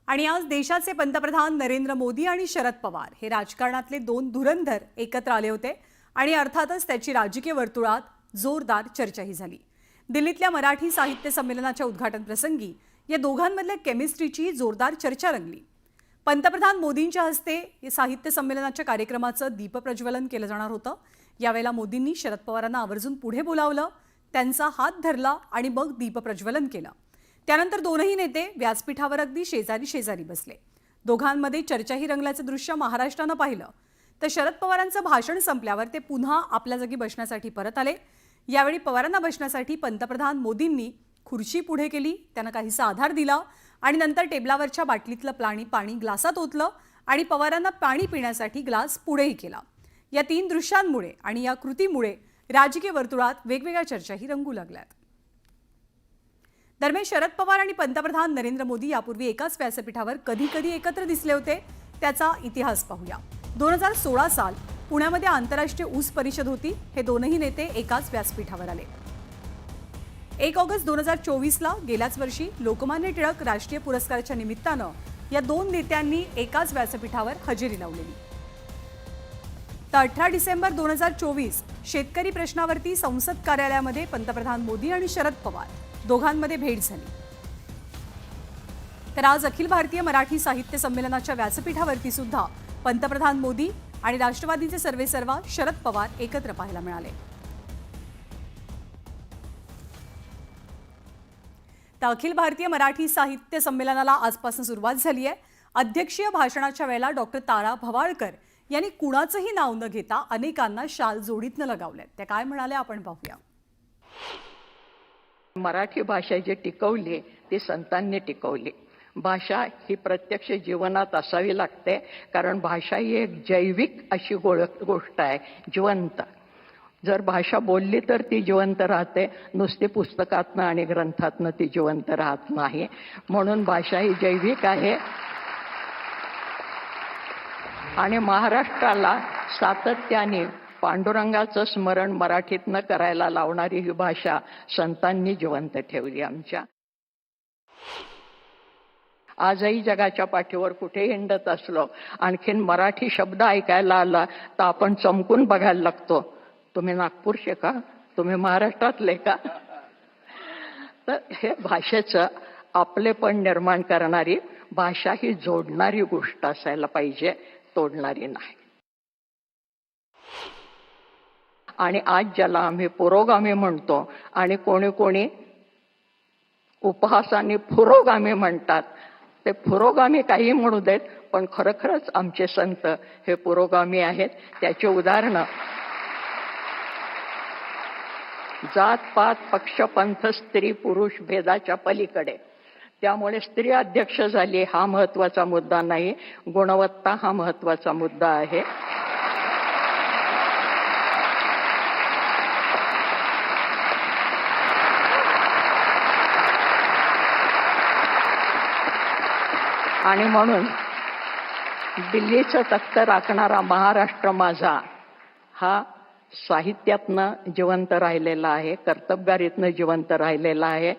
आणि आज देशाचे पंतप्रधान नरेंद्र मोदी आणि शरद पवार हे राजकारणातले दोन धुरंधर एकत्र आले होते आणि अर्थातच त्याची राजकीय वर्तुळात जोरदार चर्चाही झाली। दिल्लीतल्या मराठी साहित्य संमेलनाच्या उद्घाटन प्रसंगी या दोघांमधल्या केमिस्ट्रीची जोरदार चर्चा रंगली। पंतप्रधान मोदींच्या हस्ते साहित्य संमेलनाच्या कार्यक्रमाचं दीपप्रज्वलन केलं जाणार होतं। यावेळेला मोदींनी शरद पवारांना आवर्जून पुढे बोलावलं, त्यांचा हात धरला आणि मग दीपप्रज्वलन केलं। त्यानंतर दोनही नेते व्यासपीठावर अगदी शेजारी शेजारी बसले। दोघांमध्ये चर्चाही रंगल्याचं दृश्य महाराष्ट्रानं पाहिलं। तर शरद पवारांचं भाषण संपल्यावर ते पुन्हा आपल्या जागी बसण्यासाठी परत आले। यावेळी पवारांना बसण्यासाठी पंतप्रधान मोदींनी खुर्ची पुढे केली, त्यांना काहीसा आधार दिला आणि नंतर टेबलावरच्या बाटलीतलं पाणी ग्लासात ओतलं आणि पवारांना पाणी पिण्यासाठी ग्लास पुढेही केला। या तीन दृश्यांमुळे आणि या कृतीमुळे राजकीय वर्तुळात वेगवेगळ्या चर्चाही रंगू लागल्यात। दरम्यान शरद पवार आणि पंतप्रधान नरेंद्र मोदी यापूर्वी एकाच व्यासपीठावर कधी कधी एकत्र दिसले होते, त्याचा इतिहास पाहूया। 2016 साल पुण्यामध्ये आंतरराष्ट्रीय ऊस परिषद होती। हे दोनही नेते एकाच व्यासपीठावर आले। 1 ऑगस्ट 2024 ला गेल्याच वर्षी लोकमान्य टिळक राष्ट्रीय पुरस्काराच्या निमित्तानं या दोन नेत्यांनी एकाच व्यासपीठावर हजेरी लावलेली। तर 18 डिसेंबर 2024 शेतकरी प्रश्नावरती संसद कार्यालयामध्ये पंतप्रधान मोदी आणि शरद पवार दोघांमध्ये भेट झाली। तर आज अखिल भारतीय मराठी साहित्य संमेलनाच्या व्यासपीठावरती सुद्धा पंतप्रधान मोदी आणि राष्ट्रवादीचे सर्वेसर्वा शरद पवार एकत्र पाहायला मिळाले। तर अखिल भारतीय मराठी साहित्य संमेलनाला आजपासून सुरुवात झाली आहे। अध्यक्षीय भाषणाच्या वेळेला डॉक्टर तारा भवाळकर यांनी कुणाचंही नाव न घेता अनेकांना शाल जोडीतनं लगावले। त्या काय म्हणाले आपण पाहूया। मराठी भाषा जी टिकवली ती संतांनी टिकवली। भाषा ही प्रत्यक्ष जीवनात असावी लागते, कारण भाषा ही एक जैविक अशी गोष्ट आहे, जिवंत। जर भाषा बोलली तर ती जिवंत राहते, नुसती पुस्तकातनं आणि ग्रंथातनं ती जिवंत राहत नाही। म्हणून भाषा ही जैविक आहे आणि महाराष्ट्राला सातत्याने पांडुरंगाचं स्मरण मराठीतनं करायला लावणारी ही भाषा संतांनी जिवंत ठेवली आमच्या। आजही जगाच्या पाठीवर कुठे हिंडत असलो, आणखीन मराठी शब्द ऐकायला आला तर आपण चमकून बघायला लागतो, तुम्ही नागपूरचे का, तुम्ही महाराष्ट्रातले का? तर हे भाषेचं आपलेपण निर्माण करणारी, भाषा ही जोडणारी गोष्ट असायला पाहिजे, तोडणारी नाही। आणि आज ज्याला आम्ही पुरोगामी म्हणतो आणि कोणी कोणी उपहासाने पुरोगामी म्हणतात, ते पुरोगामी काही म्हणू देत, पण खरोखरच आमचे संत हे पुरोगामी आहेत। त्याची उदाहरणं जात पात पक्ष पंथ स्त्री पुरुष भेदाच्या पलीकडे। त्यामुळे स्त्री अध्यक्ष झाली हा महत्त्वाचा मुद्दा नाही, गुणवत्ता हा महत्त्वाचा मुद्दा आहे। आणि म्हणून दिल्लीचं तख्त राखणारा महाराष्ट्र माझा हा साहित्यातनं जिवंत राहिलेला आहे, कर्तबगारीतनं जिवंत राहिलेला आहे।